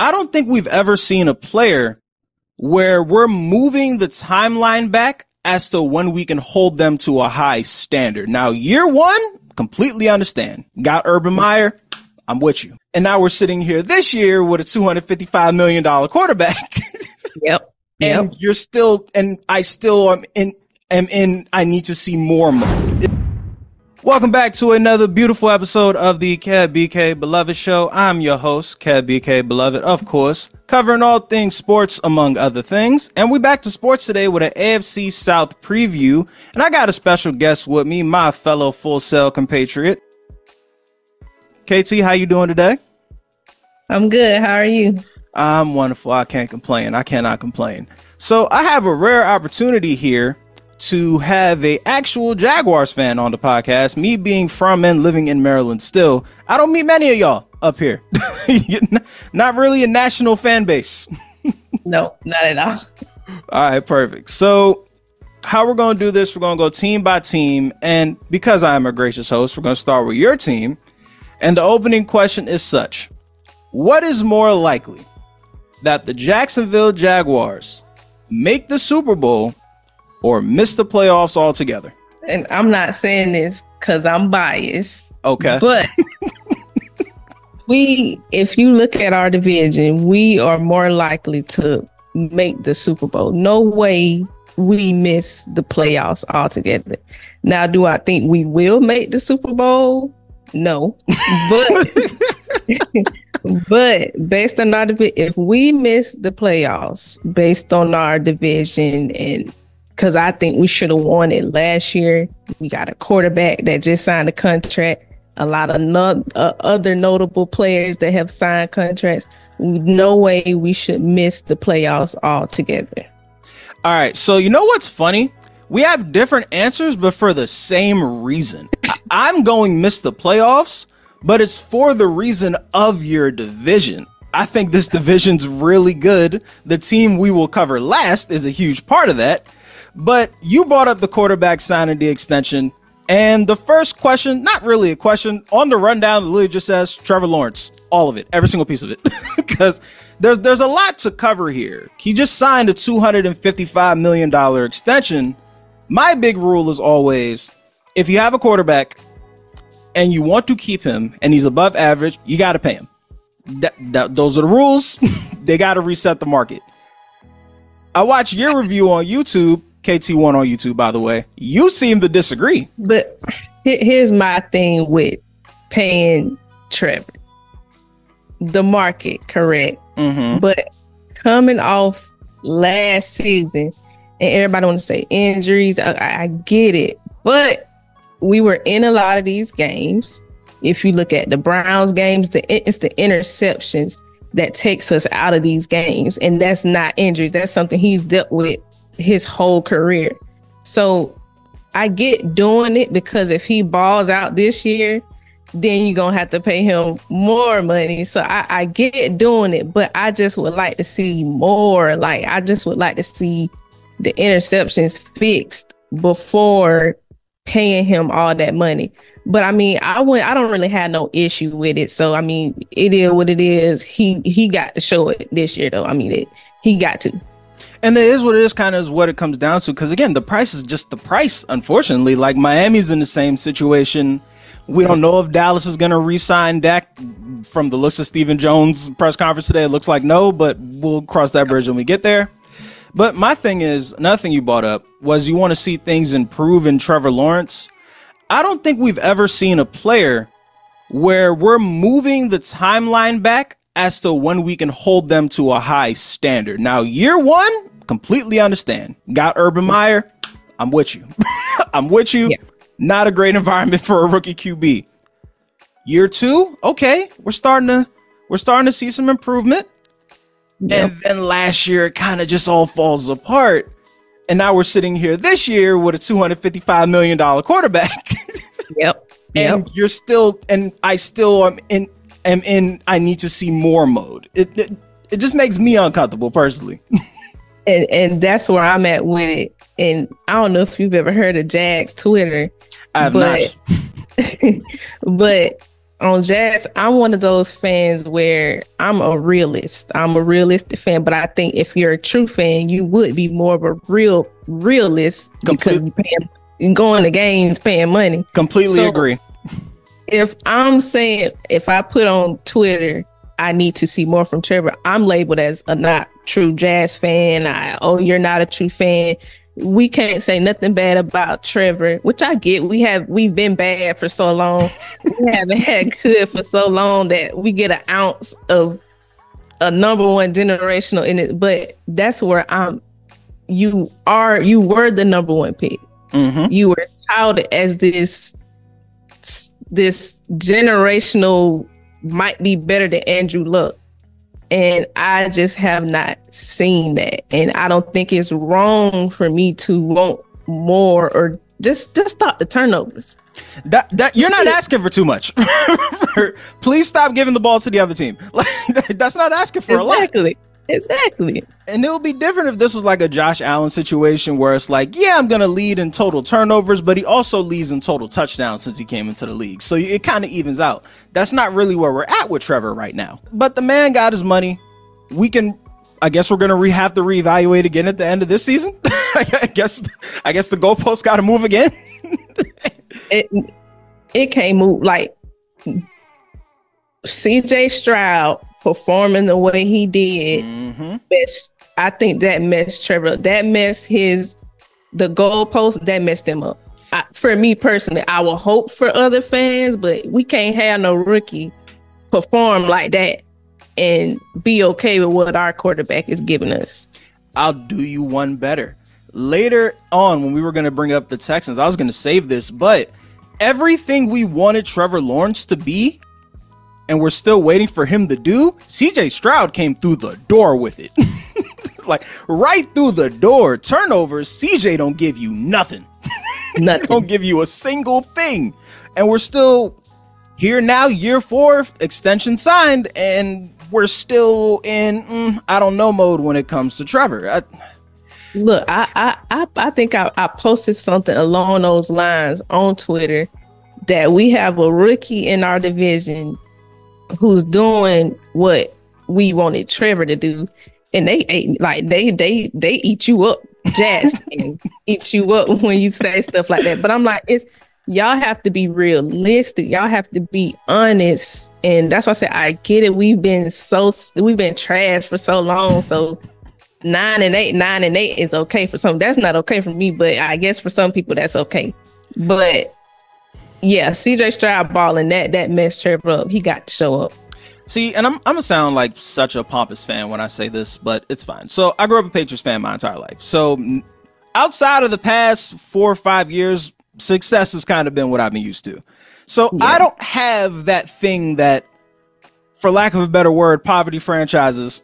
I don't think we've ever seen a player where we're moving the timeline back as to when we can hold them to a high standard. Now, year one, completely understand. Got Urban Meyer, I'm with you. And now we're sitting here this year with a $255 million quarterback. Yep. And you're still, and I still am in, I need to see more mode. Welcome back to another beautiful episode of the Kev BK Beloved Show. I'm your host, Kev BK Beloved, of course, covering all things sports, among other things. And we're back to sports today with an AFC South preview. And I got a special guest with me, my fellow Full Sail compatriot. KT, how you doing today? I'm good. How are you? I'm wonderful. I can't complain. I cannot complain. So I have a rare opportunity here to have a actual Jaguars fan on the podcast. Me being from and living in Maryland still, I don't meet many of y'all up here. Not really a national fan base. No, not at all. All right, perfect. So how we're going to do this, we're going to go team by team. And because I am a gracious host, we're going to start with your team. And the opening question is such. What is more likely, that the Jacksonville Jaguars make the Super Bowl or miss the playoffs altogether? And I'm not saying this because I'm biased. Okay. But if you look at our division, we are more likely to make the Super Bowl. No way we miss the playoffs altogether. Now, do I think we will make the Super Bowl? No. But based on our division, if we miss the playoffs based on our division, and because I think we should have won it last year, we got a quarterback that just signed a contract, a lot of other notable players that have signed contracts. No way we should miss the playoffs altogether. All right. So you know what's funny? We have different answers, but for the same reason. I'm going miss the playoffs, but it's for the reason of your division. I think this division's really good. The team we will cover last is a huge part of that. But you brought up the quarterback signing the extension. And the first question, not really a question, on the rundown, it literally just says Trevor Lawrence. All of it, every single piece of it. Because there's a lot to cover here. He just signed a $255 million extension. My big rule is always, if you have a quarterback and you want to keep him and he's above average, you got to pay him. Those are the rules. They got to reset the market. I watched your review on YouTube, KT1 on YouTube, by the way. You seem to disagree. But here's my thing with paying Trevor. The market, correct. Mm-hmm. But coming off last season, and everybody want to say injuries, I get it. But we were in a lot of these games. If you look at the Browns games, it's the interceptions that takes us out of these games. And that's not injuries. That's something he's dealt with his whole career. So I get doing it because if he balls out this year, then you're going to have to pay him more money. So I get doing it, but I just would like to see more. Like, I just would like to see the interceptions fixed before paying him all that money. But I mean, I don't really have no issue with it. So I mean, it is what it is. He got to show it this year, though. I mean, he got to. And it is what it is, kind of is what it comes down to. Because again, the price is just the price. Unfortunately, like Miami's in the same situation. We don't know if Dallas is going to re-sign Dak. From the looks of Stephen Jones' press conference today, it looks like no. But we'll cross that bridge when we get there. But my thing is, another thing you brought up was you want to see things improve in Trevor Lawrence. I don't think we've ever seen a player where we're moving the timeline back as to when we can hold them to a high standard. Now, year one, completely understand. Got Urban Meyer, I'm with you. I'm with you. Yeah. Not a great environment for a rookie QB. Year two, okay, we're starting to see some improvement. Yep. And then last year, it kind of just all falls apart. And now we're sitting here this year with a $255 million quarterback. Yep. And you're still, and I still am in I need to see more mode. It just makes me uncomfortable personally. And that's where I'm at with it. And I don't know if you've ever heard of Jags Twitter. I have not. But on Jazz, I'm one of those fans where I'm a realist. I'm a realistic fan, but I think if you're a true fan, you would be more of a realist because you going to games paying money. Completely agree. If I'm saying, if I put on Twitter, I need to see more from Trevor, I'm labeled as a not true Jazz fan. You're not a true fan. We can't say nothing bad about Trevor, which I get. We've been bad for so long. We haven't had good for so long that we get an ounce of a number one generational in it. But that's where you were the number one pick. Mm-hmm. You were touted as this generational, might be better than Andrew Luck. And I just have not seen that. And I don't think it's wrong for me to want more, or just stop the turnovers. That you're not asking for too much. Please stop giving the ball to the other team. That's not asking for a lot. Exactly. And it would be different if this was like a Josh Allen situation where it's like, yeah, I'm going to lead in total turnovers, but he also leads in total touchdowns since he came into the league. So it kind of evens out. That's not really where we're at with Trevor right now. But the man got his money. I guess we're going to have to reevaluate again at the end of this season. I guess the goalposts got to move again. It can't move. Like CJ Stroud performing the way he did, I think that messed Trevor up. That messed the goalpost, that messed him up. For me personally, I will hope for other fans, but we can't have no rookie perform like that and be okay with what our quarterback is giving us. I'll do you one better. Later on, when we were going to bring up the Texans, I was going to save this, but everything we wanted Trevor Lawrence to be, and we're still waiting for him to do, CJ Stroud came through the door with it. Like right through the door. Turnovers, CJ don't give you nothing. Nothing. Don't give you a single thing. And we're still here now, year 4, extension signed, and we're still in I don't know mode when it comes to Trevor. Look, I think I posted something along those lines on Twitter that we have a rookie in our division who's doing what we wanted Trevor to do, and they eat you up. Jazz fans eat you up when you say stuff like that. But I'm like, y'all have to be realistic. Y'all have to be honest, and that's why I say I get it. We've been trash for so long. So 9-8 is okay for some. That's not okay for me, but I guess for some people that's okay. But yeah, CJ Stroud balling that messed Trevor up. He got to show up. See, and I'm gonna sound like such a pompous fan when I say this, but it's fine. So I grew up a Patriots fan my entire life. So outside of the past 4 or 5 years, success has kind of been what I've been used to. So yeah. I don't have that thing that, for lack of a better word, poverty franchises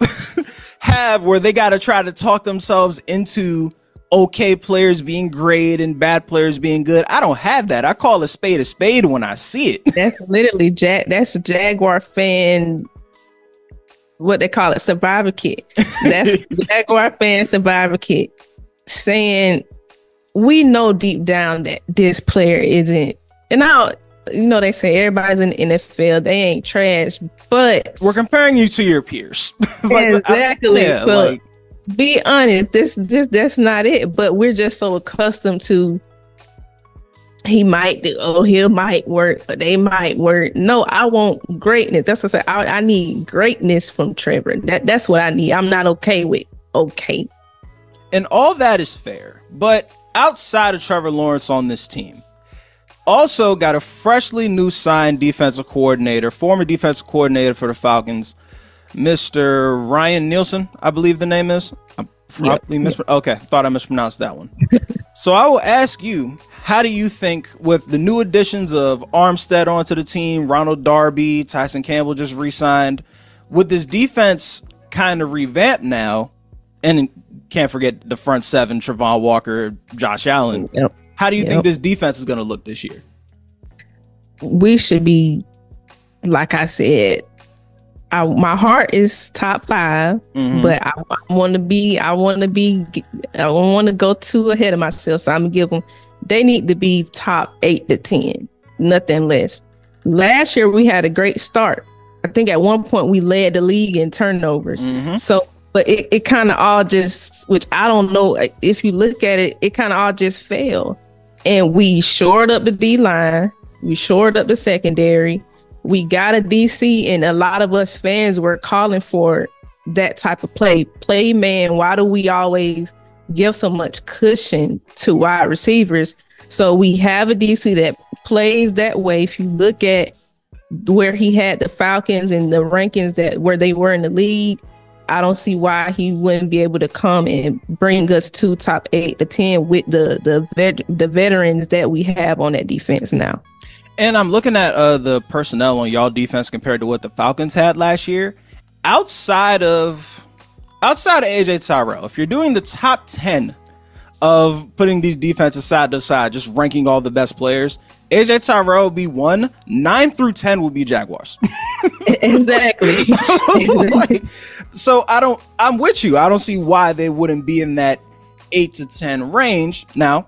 have, where they got to try to talk themselves into okay players being great and bad players being good. I don't have that. I call a spade when I see it. That's literally that's a Jaguar fan, what they call it, survivor kit. That's Jaguar fan survivor kit, saying we know deep down that this player isn't. And now, they say everybody's in the NFL, they ain't trash, but we're comparing you to your peers. Exactly. So be honest, that's not it. But we're just so accustomed to he might work, but they might work. No, I want greatness. That's what I say. I need greatness from Trevor. That's what I need. I'm not okay with okay. And all that is fair. But outside of Trevor Lawrence on this team, also got a freshly new signed defensive coordinator, former defensive coordinator for the Falcons, Mr. Ryan Nielsen, I believe the name is. I'm probably okay, thought I mispronounced that one. So I will ask you, how do you think, with the new additions of Armstead onto the team, Ronald Darby, Tyson Campbell just re-signed, with this defense kind of revamped now, and can't forget the front seven, Travon Walker, Josh Allen. Yep. How do you think this defense is going to look this year? We should be, like I said, my heart is top 5, but I want to go too ahead of myself. So I'm gonna give them. They need to be top 8 to 10, nothing less. last year we had a great start. I think at one point we led the league in turnovers. So, but it kind of all just, which I don't know if you look at it, it kind of all just failed. And we shored up the D line, we shored up the secondary, we got a DC, and a lot of us fans were calling for that type of play man. Why do we always give so much cushion to wide receivers? So we have a DC that plays that way. If you look at where he had the Falcons and the rankings that where they were in the league, I don't see why he wouldn't be able to come and bring us to top 8 to 10 with the veterans that we have on that defense now. And I'm looking at the personnel on y'all defense compared to what the Falcons had last year. Outside of AJ Tyrell, if you're doing the top 10 of putting these defenses side to side, just ranking all the best players, AJ Tyrell would be 1, 9 through 10 would be Jaguars. Exactly. Like, so I'm with you. I don't see why they wouldn't be in that 8 to 10 range. Now,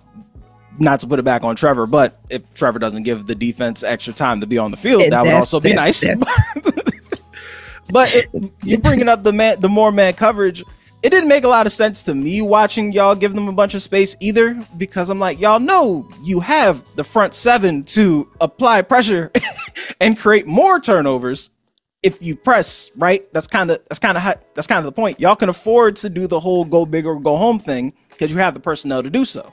not to put it back on Trevor, but if Trevor doesn't give the defense extra time to be on the field, that would also be nice. But you're bringing up the more man coverage. It didn't make a lot of sense to me watching y'all give them a bunch of space either, because I'm like, y'all know you have the front 7 to apply pressure and create more turnovers if you press, right? That's kind of the point. Y'all can afford to do the whole go big or go home thing because you have the personnel to do so.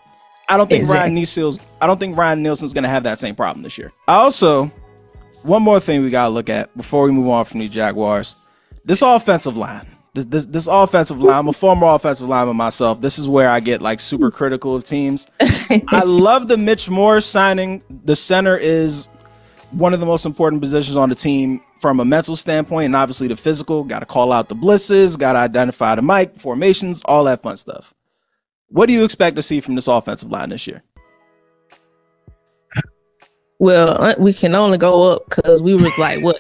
I don't think Ryan Nielsen's going to have that same problem this year. One more thing we got to look at before we move on from the Jaguars. This offensive line. This offensive line, I'm a former offensive lineman myself. This is where I get like super critical of teams. I love the Mitch Morse signing. The center is one of the most important positions on the team from a mental standpoint, and obviously the physical. Got to call out the blitzes, got to identify the mic, formations, all that fun stuff. What do you expect to see from this offensive line this year? Well, we can only go up because we were like, what?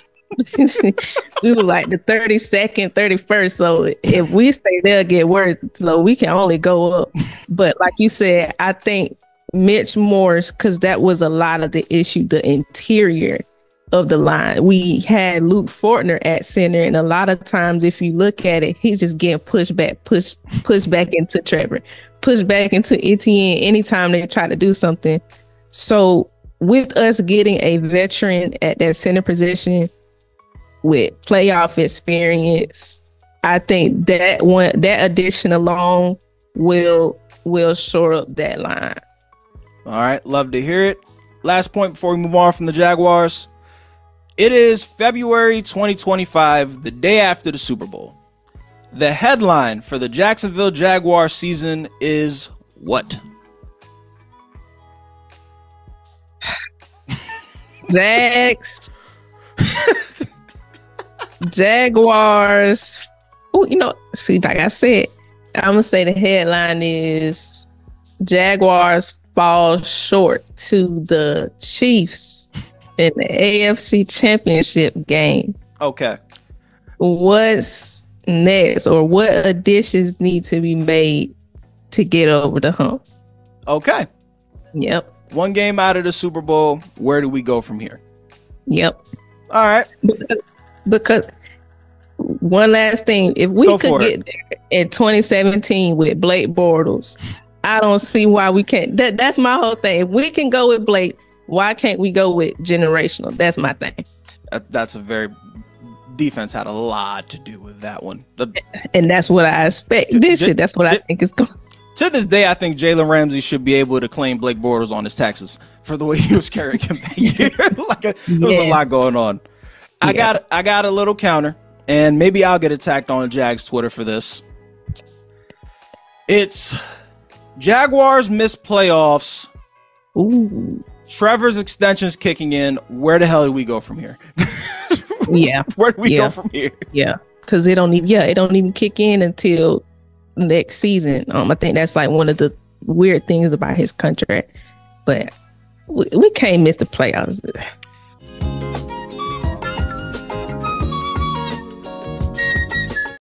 We were like the 32nd, 31st. So if we stay there, get worse. So we can only go up. But like you said, I think Mitch Morse, because that was a lot of the issue, the interior of the line. We had Luke Fortner at center, and a lot of times, if you look at it, he's just getting pushed back into Trevor, pushed back into Etienne anytime they try to do something. So with us getting a veteran at that center position with playoff experience, I think that addition alone will shore up that line. All right, love to hear it. Last point before we move on from the Jaguars. It is February 2025, the day after the Super Bowl. The headline for the Jacksonville Jaguars season is what? Jaguars. Oh, see, like I said, I'm gonna say the headline is Jaguars fall short to the Chiefs in the AFC Championship game. Okay. What's next, or what additions need to be made to get over the hump? Okay. Yep. One game out of the Super Bowl. Where do we go from here? Yep. All right. Because one last thing, if we could get there in 2017 with Blake Bortles, I don't see why we can't. That's my whole thing. If we can go with Blake, why can't we go with generational? That's my thing. That's a very defense had a lot to do with that one. And that's what I expect. That's what I think is going. To this day, I think Jalen Ramsey should be able to claim Blake Bortles on his taxes for the way he was carrying him that year. There was a lot going on. Yeah. I got a little counter, and maybe I'll get attacked on Jags Twitter for this. It's Jaguars miss playoffs. Ooh. Trevor's extension's kicking in. Where the hell do we go from here? Yeah. Where do we go from here? Yeah. Because it don't even kick in until next season. I think that's like one of the weird things about his contract. But we can't miss the playoffs.